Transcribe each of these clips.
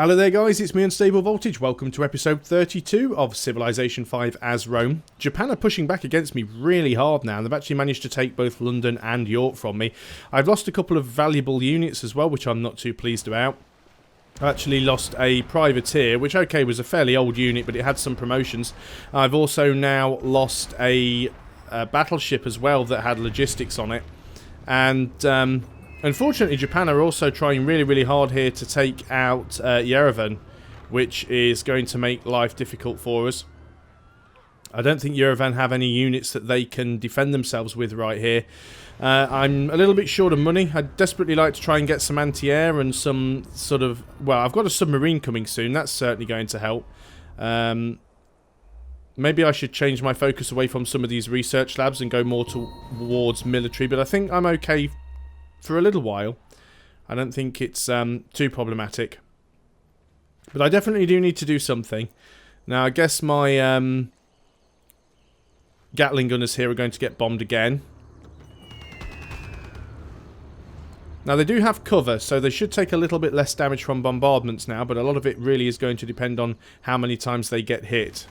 Hello there guys, it's me Unstable Voltage. Welcome to episode 32 of Civilization 5 as Rome. Japan are pushing back against me really hard now. They've actually managed to take both London and York from me. I've lost a couple of valuable units as well, which I'm not too pleased about. I actually lost a privateer, which okay was a fairly old unit, but it had some promotions. I've also now lost a battleship as well that had logistics on it. And unfortunately, Japan are also trying really hard here to take out Yerevan, which is going to make life difficult for us. I don't think Yerevan have any units that they can defend themselves with right here. I'm a little bit short of money. I'd desperately like to try and get some anti-air and some sort of... Well, I've got a submarine coming soon. That's certainly going to help. Maybe I should change my focus away from some of these research labs and go more towards military, but I think I'm okay for a little while. I don't think it's too problematic. But I definitely do need to do something. Now, I guess my Gatling gunners here are going to get bombed again. Now, they do have cover, so they should take a little bit less damage from bombardments now, but a lot of it really is going to depend on how many times they get hit.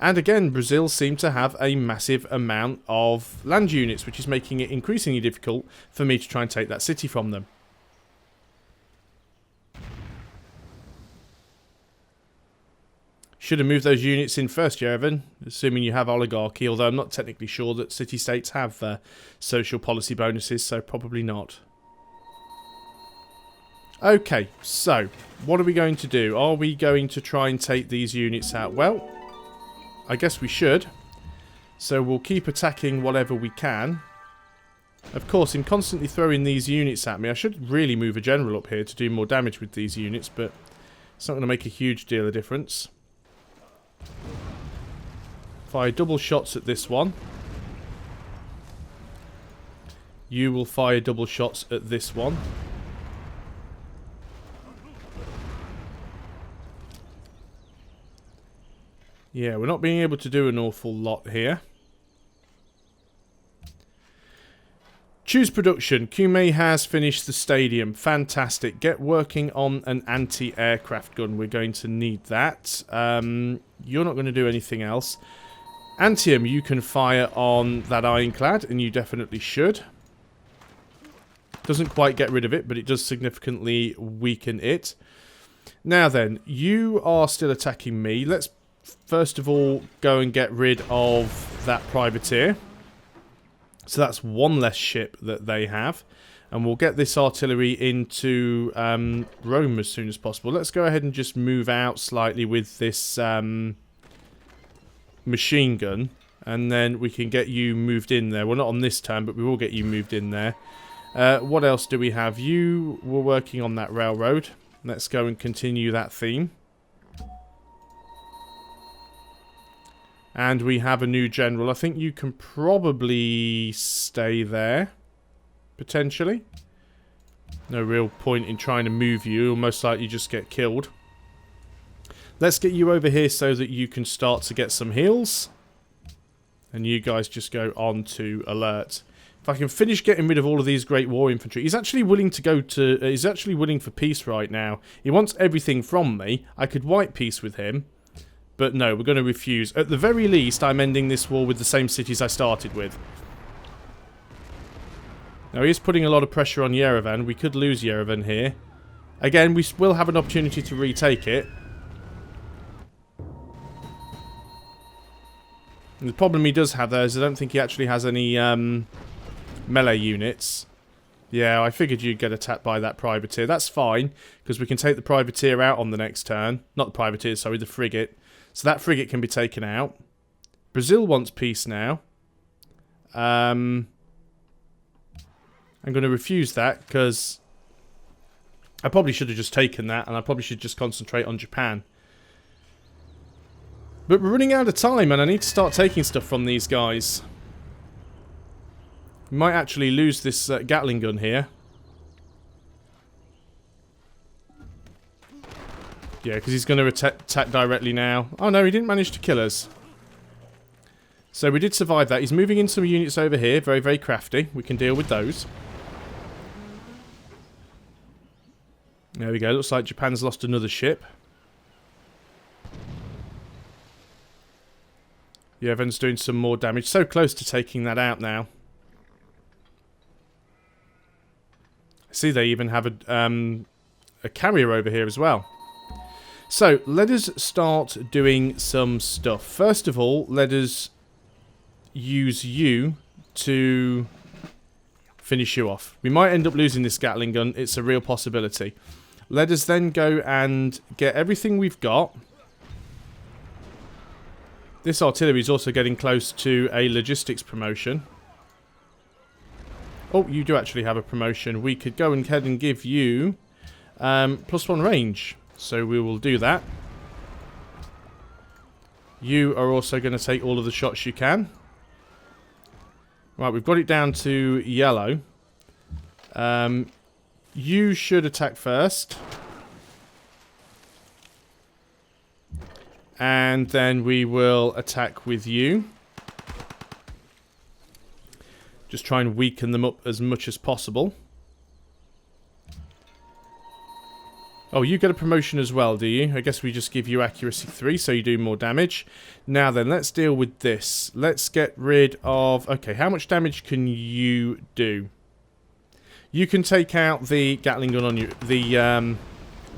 And again, Brazil seem to have a massive amount of land units, which is making it increasingly difficult for me to try and take that city from them. Should have moved those units in first, Yerevan, assuming you have oligarchy, although I'm not technically sure that city-states have social policy bonuses, so probably not. Okay, so, what are we going to do? Are we going to try and take these units out? Well, I guess we should. So we'll keep attacking whatever we can. Of course, in constantly throwing these units at me, I should really move a general up here to do more damage with these units, but it's not going to make a huge deal of difference. Fire double shots at this one. You will fire double shots at this one. Yeah, we're not being able to do an awful lot here. Choose production. Kume has finished the stadium. Fantastic. Get working on an anti-aircraft gun. We're going to need that. You're not going to do anything else. Antium, you can fire on that ironclad, and you definitely should. Doesn't quite get rid of it, but it does significantly weaken it. Now then, you are still attacking me. Let's first of all go and get rid of that privateer. So that's one less ship that they have. And we'll get this artillery into Rome as soon as possible. Let's go ahead and just move out slightly with this machine gun. And then we can get you moved in there. Well, not on this turn, but we will get you moved in there. What else do we have? You were working on that railroad. Let's go and continue that theme. And we have a new general. I think you can probably stay there. Potentially. No real point in trying to move you. You'll most likely just get killed. Let's get you over here so that you can start to get some heals. And you guys just go on to alert. If I can finish getting rid of all of these great war infantry. He's actually willing to go to... he's actually willing for peace right now. He wants everything from me. I could wipe peace with him. But no, we're going to refuse. At the very least, I'm ending this war with the same cities I started with. Now, he is putting a lot of pressure on Yerevan. We could lose Yerevan here. Again, we will have an opportunity to retake it. And the problem he does have there is I don't think he actually has any melee units. Yeah, I figured you'd get attacked by that privateer. That's fine, because we can take the privateer out on the next turn. Not the privateer, sorry, the frigate. So that frigate can be taken out. Brazil wants peace now. I'm going to refuse that because I probably should have just taken that, and I probably should just concentrate on Japan. But we're running out of time, and I need to start taking stuff from these guys. We might actually lose this Gatling gun here. Yeah, because he's going to attack directly now. Oh no, he didn't manage to kill us. So we did survive that. He's moving in some units over here. Very crafty. We can deal with those. There we go. Looks like Japan's lost another ship. Yerevan's doing some more damage. So close to taking that out now. See, they even have a carrier over here as well. So, let us start doing some stuff. First of all, let us use you to finish you off. We might end up losing this Gatling gun. It's a real possibility. Let us then go and get everything we've got. This artillery is also getting close to a logistics promotion. Oh, you do actually have a promotion. We could go ahead and give you +1 range. So we will do that. You are also going to take all of the shots you can. Right, we've got it down to yellow. You should attack first. And then we will attack with you. Just try and weaken them up as much as possible. Oh, you get a promotion as well, do you? I guess we just give you accuracy 3, so you do more damage. Now then, let's deal with this. Let's get rid of... Okay, how much damage can you do? You can take out the Gatling gun on your... the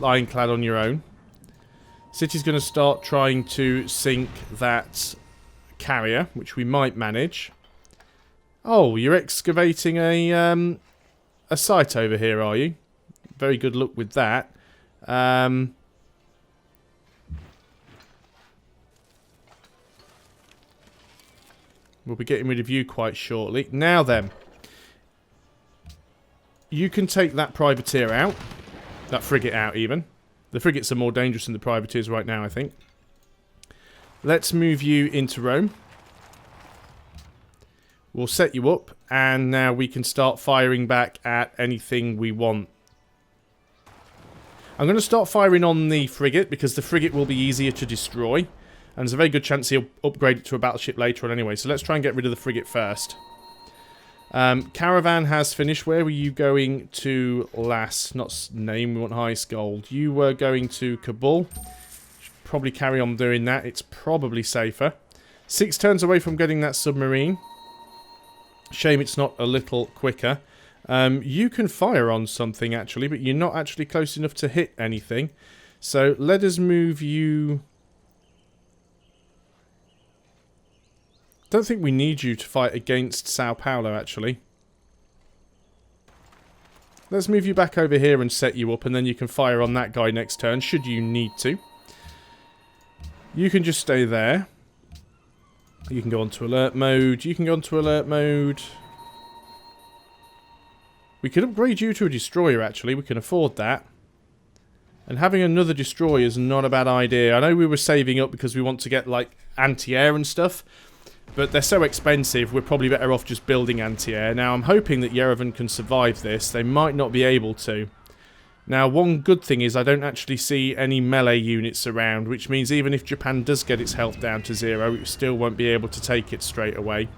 Ironclad on your own. City's going to start trying to sink that carrier, which we might manage. Oh, you're excavating a site over here, are you? Very good luck with that. We'll be getting rid of you quite shortly. Now then, you can take that privateer out. That frigate out, even. The frigates are more dangerous than the privateers right now, I think. Let's move you into Rome. We'll set you up, and now we can start firing back at anything we want. I'm going to start firing on the frigate, because the frigate will be easier to destroy. And there's a very good chance he'll upgrade it to a battleship later on anyway. So let's try and get rid of the frigate first. Caravan has finished. Where were you going to last? Not name, we want highest gold. You were going to Kabul. Should probably carry on doing that. It's probably safer. 6 turns away from getting that submarine. Shame it's not a little quicker. You can fire on something actually, but you're not actually close enough to hit anything. So let us move you... Don't think we need you to fight against Sao Paulo actually. Let's move you back over here and set you up, and then you can fire on that guy next turn should you need to. You can just stay there. You can go on to alert mode. You can go on to alert mode. We could upgrade you to a destroyer, actually. We can afford that. And having another destroyer is not a bad idea. I know we were saving up because we want to get, like, anti-air and stuff. But they're so expensive, we're probably better off just building anti-air. Now, I'm hoping that Yerevan can survive this. They might not be able to. Now, one good thing is I don't actually see any melee units around, which means even if Japan does get its health down to 0, it still won't be able to take it straight away.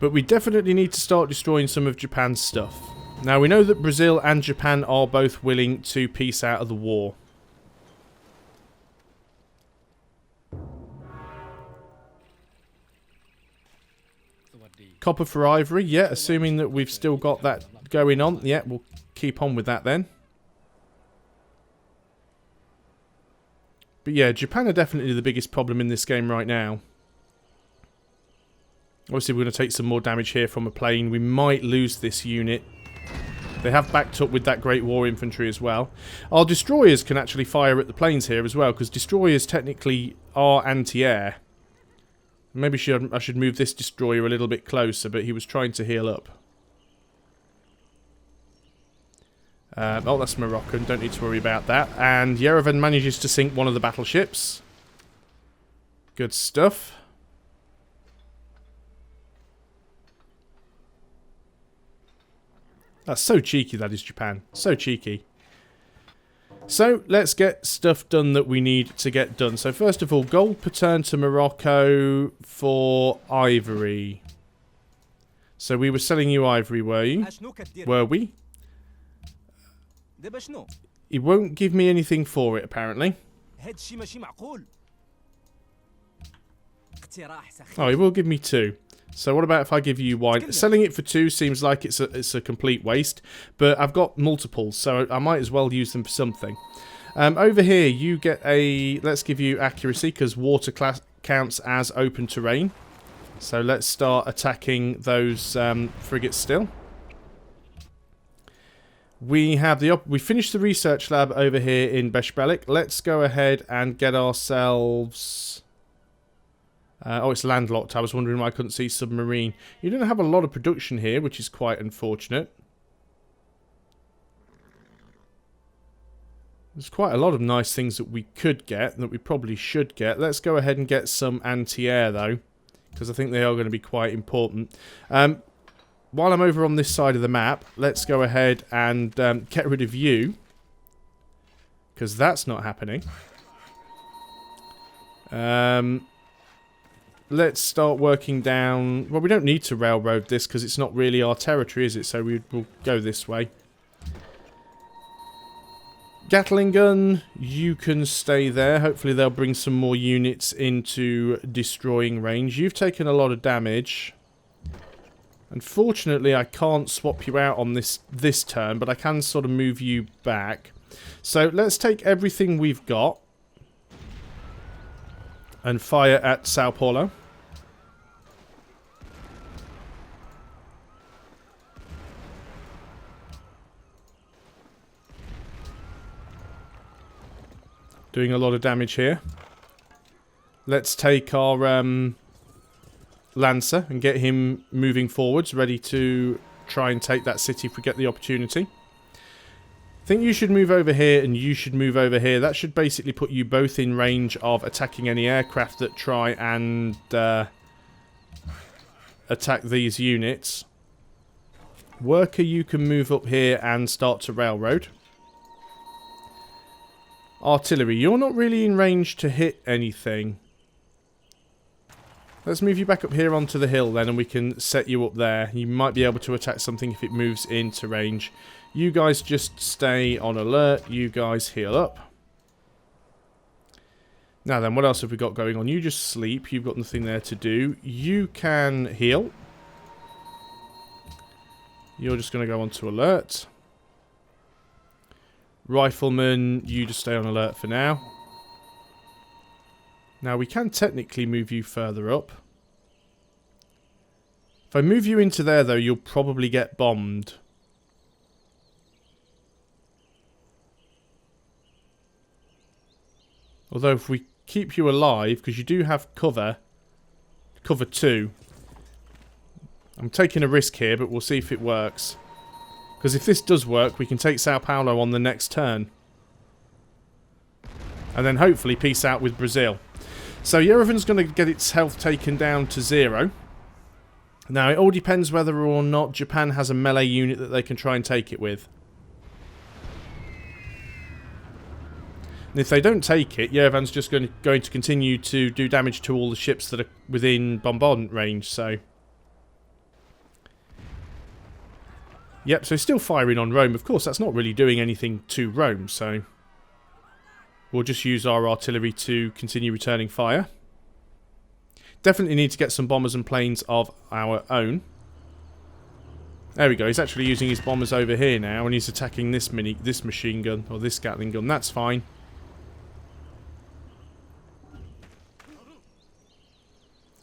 But we definitely need to start destroying some of Japan's stuff. Now, we know that Brazil and Japan are both willing to peace out of the war. Copper for ivory, yeah, assuming that we've still got that going on. Yeah, we'll keep on with that then. But yeah, Japan are definitely the biggest problem in this game right now. Obviously, we're going to take some more damage here from a plane. We might lose this unit. They have backed up with that Great War Infantry as well. Our destroyers can actually fire at the planes here as well, because destroyers technically are anti-air. Maybe I should move this destroyer a little bit closer, but he was trying to heal up. Oh, that's Moroccan. Don't need to worry about that. And Yerevan manages to sink one of the battleships. Good stuff. That's so cheeky, that is Japan. So cheeky. So, let's get stuff done that we need to get done. So, first of all, gold per turn to Morocco for ivory. So, we were selling you ivory, were you? Were we? He won't give me anything for it, apparently. Oh, he will give me 2. So what about if I give you wine? Selling it for 2 seems like it's a complete waste, but I've got multiples, so I might as well use them for something. Over here, you get a... Let's give you accuracy, because water class counts as open terrain. So let's start attacking those frigates still. We have we finished the research lab over here in Beshbelik. Let's go ahead and get ourselves... oh, it's landlocked. I was wondering why I couldn't see submarine. You don't have a lot of production here, which is quite unfortunate. There's quite a lot of nice things that we could get, that we probably should get. Let's go ahead and get some anti-air, though, because I think they are going to be quite important. While I'm over on this side of the map, let's go ahead and get rid of you, because that's not happening. Let's start working down... Well, we don't need to railroad this, because it's not really our territory, is it? So we'll go this way. Gatling gun, you can stay there. Hopefully they'll bring some more units into destroying range. You've taken a lot of damage. Unfortunately, I can't swap you out on this turn, but I can sort of move you back. So let's take everything we've got and fire at Sao Paulo. Doing a lot of damage here. Let's take our Lancer and get him moving forwards, ready to try and take that city if we get the opportunity. I think you should move over here and you should move over here. That should basically put you both in range of attacking any aircraft that try and attack these units. Worker, you can move up here and start to railroad. Artillery, you're not really in range to hit anything. Let's move you back up here onto the hill then, and we can set you up there. You might be able to attack something if it moves into range. You guys just stay on alert. You guys heal up. Now then, what else have we got going on? You just sleep. You've got nothing there to do. You can heal. You're just going to go onto alert. Rifleman, you just stay on alert for now. Now, we can technically move you further up. If I move you into there, though, you'll probably get bombed. Although, if we keep you alive, because you do have cover 2. I'm taking a risk here, but we'll see if it works. Because if this does work, we can take Sao Paulo on the next turn. And then hopefully peace out with Brazil. So Yerevan's going to get its health taken down to 0. Now, it all depends whether or not Japan has a melee unit that they can try and take it with. And if they don't take it, Yerevan's just going to continue to do damage to all the ships that are within bombardment range, so... Yep, so still firing on Rome. Of course, that's not really doing anything to Rome, so... We'll just use our artillery to continue returning fire. Definitely need to get some bombers and planes of our own. There we go, he's actually using his bombers over here now, and he's attacking this machine gun, or this Gatling gun. That's fine.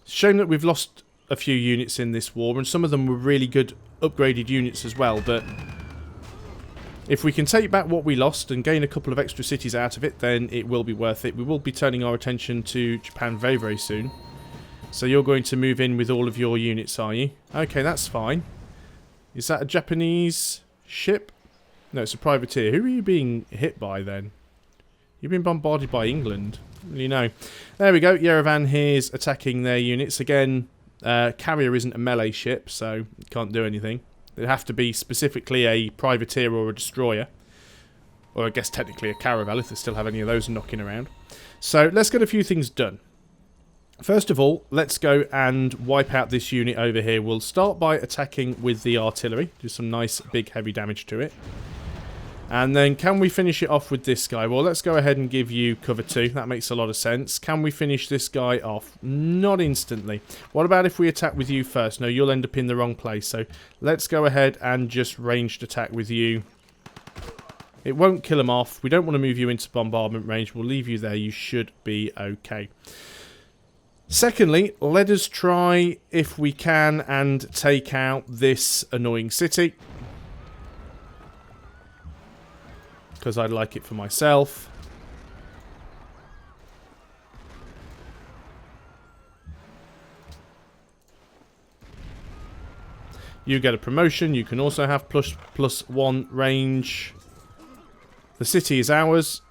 Shame that we've lost a few units in this war, and some of them were really good upgraded units as well, but if we can take back what we lost and gain a couple of extra cities out of it, then it will be worth it. We will be turning our attention to Japan very, very soon. So you're going to move in with all of your units, are you? Okay, that's fine. Is that a Japanese ship? No, it's a privateer. Who are you being hit by then? You've been bombarded by England. I don't really know. There we go. Yerevan here's attacking their units. Again, carrier isn't a melee ship, so it can't do anything. It'd have to be specifically a privateer or a destroyer. Or I guess technically a caravel if they still have any of those knocking around. So let's get a few things done. First of all, let's go and wipe out this unit over here. We'll start by attacking with the artillery. Do some nice big heavy damage to it. And then can we finish it off with this guy? Well, let's go ahead and give you cover 2. That makes a lot of sense. Can we finish this guy off? Not instantly. What about if we attack with you first? No, you'll end up in the wrong place. So let's go ahead and just ranged attack with you. It won't kill him off. We don't want to move you into bombardment range. We'll leave you there. You should be okay. Secondly, let us try, if we can, and take out this annoying city. Because I'd like it for myself. You get a promotion. You can also have +1 range. The city is ours.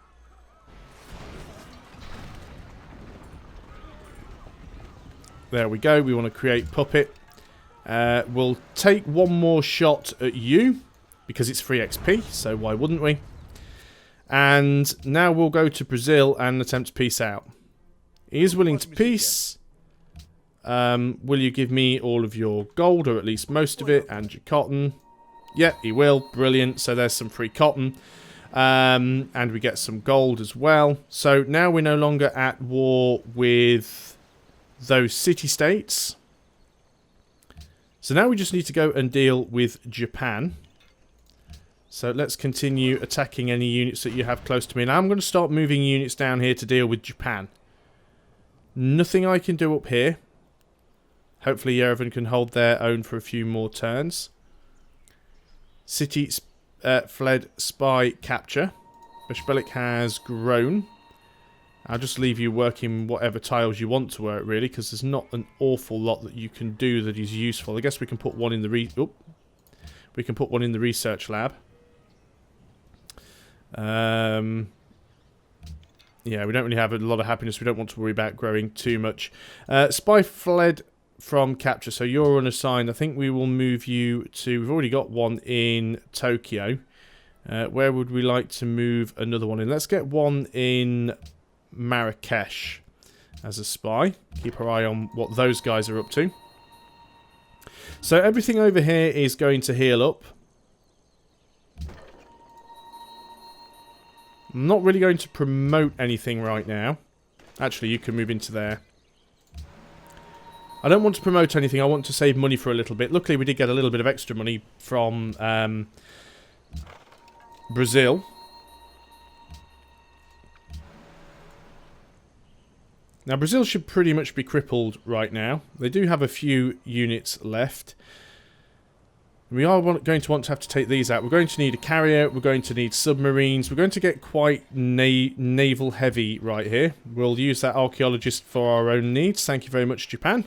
There we go. We want to create puppet. We'll take one more shot at you because it's free XP, so why wouldn't we? And now we'll go to Brazil and attempt to peace out. He is willing to peace. Will you give me all of your gold, or at least most of it, and your cotton? Yeah, he will. Brilliant. So there's some free cotton. And we get some gold as well. So now we're no longer at war with those city-states. So now we just need to go and deal with Japan. So let's continue attacking any units that you have close to me. Now I'm going to start moving units down here to deal with Japan. Nothing I can do up here. Hopefully Yerevan can hold their own for a few more turns. City fled spy capture. Bashbelik has grown. I'll just leave you working whatever tiles you want to work, really, because there's not an awful lot that you can do that is useful. I guess we can put one in the research lab. Yeah, we don't really have a lot of happiness. We don't want to worry about growing too much. Spy fled from capture, so you're unassigned. I think we will move you to... We've already got one in Tokyo. Where would we like to move another one in? Let's get one in Marrakesh as a spy. Keep our eye on what those guys are up to. So everything over here is going to heal up. I'm not really going to promote anything right now. Actually, you can move into there. I don't want to promote anything. I want to save money for a little bit. Luckily, we did get a little bit of extra money from Brazil. Now, Brazil should pretty much be crippled right now. They do have a few units left. We are going to want to have to take these out. We're going to need a carrier. We're going to need submarines. We're going to get quite naval heavy right here. We'll use that archaeologist for our own needs. Thank you very much, Japan.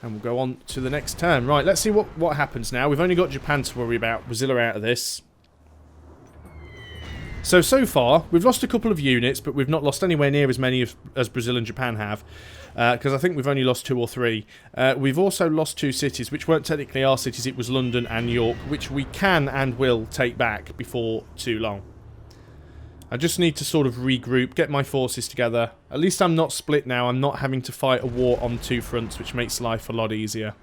And we'll go on to the next turn. Right, let's see what happens now. We've only got Japan to worry about. Brazil are out of this. So far, we've lost a couple of units, but we've not lost anywhere near as many as Brazil and Japan have. Because I think we've only lost 2 or 3. We've also lost 2 cities, which weren't technically our cities. It was London and York, which we can and will take back before too long. I just need to sort of regroup, get my forces together. At least I'm not split now. I'm not having to fight a war on 2 fronts, which makes life a lot easier.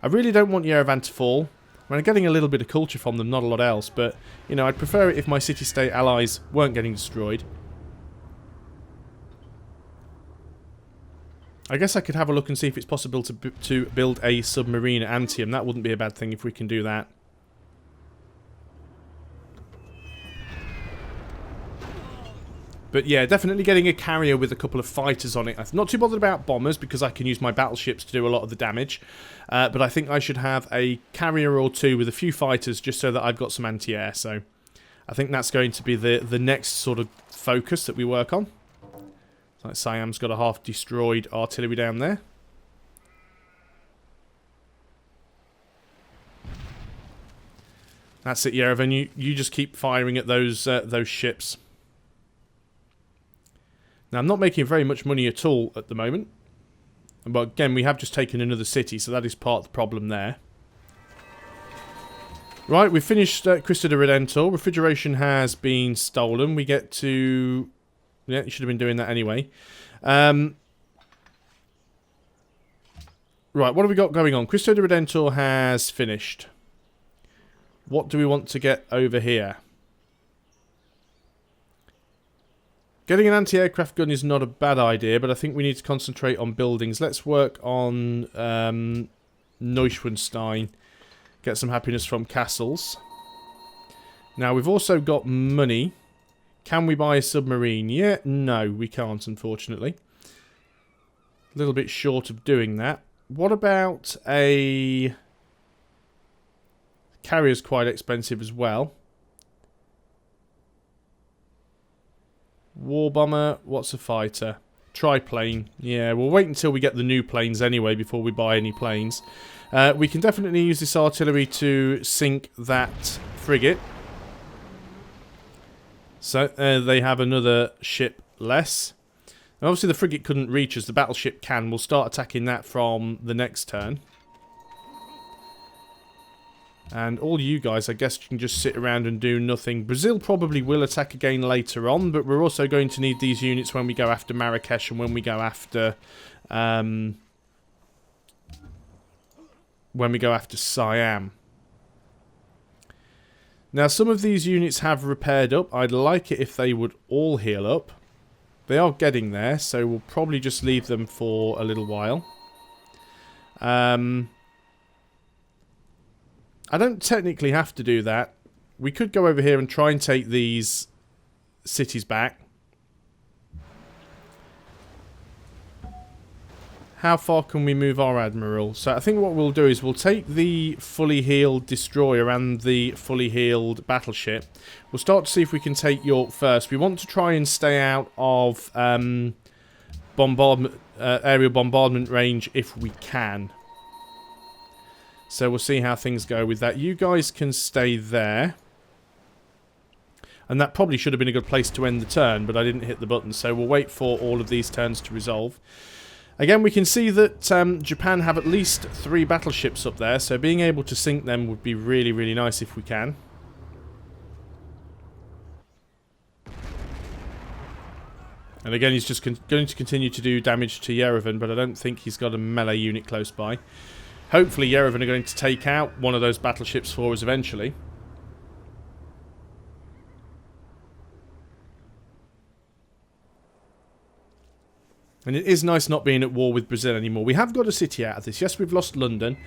I really don't want Yerevan to fall. I'm getting a little bit of culture from them, not a lot else, but, you know, I'd prefer it if my city-state allies weren't getting destroyed. I guess I could have a look and see if it's possible to build a submarine at Antium. That wouldn't be a bad thing if we can do that. But yeah, definitely getting a carrier with a couple of fighters on it. I'm not too bothered about bombers because I can use my battleships to do a lot of the damage. But I think I should have a carrier or 2 with a few fighters just so that I've got some anti-air. So I think that's going to be the next sort of focus that we work on. Like Siam's got a half-destroyed artillery down there. That's it, Yerevan. You just keep firing at those ships. Now, I'm not making very much money at all at the moment. But again, we have just taken another city, so that is part of the problem there. Right, we've finished Cristo de Redentor. Refrigeration has been stolen. We get to... Yeah, you should have been doing that anyway. Right, what have we got going on? Cristo de Redentor has finished. What do we want to get over here? Getting an anti-aircraft gun is not a bad idea, but I think we need to concentrate on buildings. Let's work on Neuschwanstein. Get some happiness from castles. Now, we've also got money. Can we buy a submarine? Yeah, no, we can't, unfortunately. A little bit short of doing that. What about a... Carrier's quite expensive as well. War bomber, what's a fighter? Triplane. Yeah, we'll wait until we get the new planes anyway before we buy any planes. We can definitely use this artillery to sink that frigate. So they have another ship less. And obviously the frigate couldn't reach us, the battleship can. We'll start attacking that from the next turn. And all you guys, I guess you can just sit around and do nothing. Brazil probably will attack again later on, but we're also going to need these units when we go after Marrakesh and when we go after Siam. Now, some of these units have repaired up. I'd like it if they would all heal up. They are getting there, so we'll probably just leave them for a little while. I don't technically have to do that. We could go over here and try and take these cities back. How far can we move our admiral? So I think what we'll do is we'll take the fully healed destroyer and the fully healed battleship. We'll start to see if we can take York first. We want to try and stay out of aerial bombardment range if we can. So we'll see how things go with that. You guys can stay there. And that probably should have been a good place to end the turn, but I didn't hit the button. So we'll wait for all of these turns to resolve. Again, we can see that Japan have at least 3 battleships up there, so being able to sink them would be really, really nice if we can. And again, he's just going to continue to do damage to Yerevan, but I don't think he's got a melee unit close by. Hopefully Yerevan are going to take out one of those battleships for us eventually. And it is nice not being at war with Brazil anymore. We have got a city out of this. Yes, we've lost London.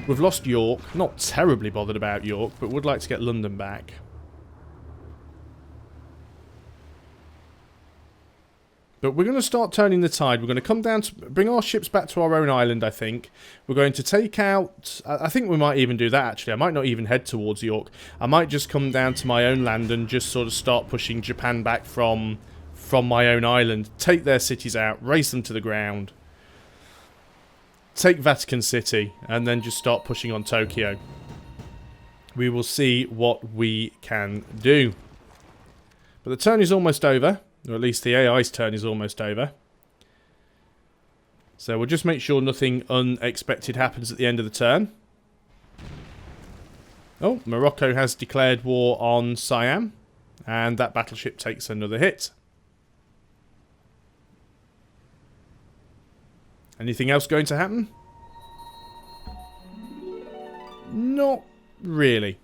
We've lost York. Not terribly bothered about York, but would like to get London back. But we're going to start turning the tide. We're going to come down to bring our ships back to our own island, I think. We're going to take out... I think we might even do that, actually. I might not even head towards York. I might just come down to my own land and just sort of start pushing Japan back from my own island. Take their cities out, race them to the ground. Take Vatican City, and then just start pushing on Tokyo. We will see what we can do. But the turn is almost over. Or at least the AI's turn is almost over. So we'll just make sure nothing unexpected happens at the end of the turn. Oh, Morocco has declared war on Siam. And that battleship takes another hit. Anything else going to happen? Not really.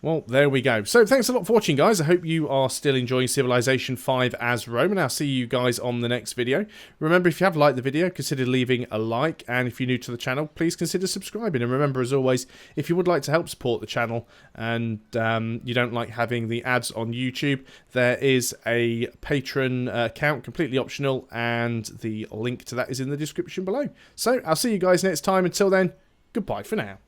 Well, there we go. So, thanks a lot for watching, guys. I hope you are still enjoying Civilization 5 as Rome, and I'll see you guys on the next video. Remember, if you have liked the video, consider leaving a like, and if you're new to the channel, please consider subscribing. And remember, as always, if you would like to help support the channel, and you don't like having the ads on YouTube, there is a Patreon account, completely optional, and the link to that is in the description below. So, I'll see you guys next time. Until then, goodbye for now.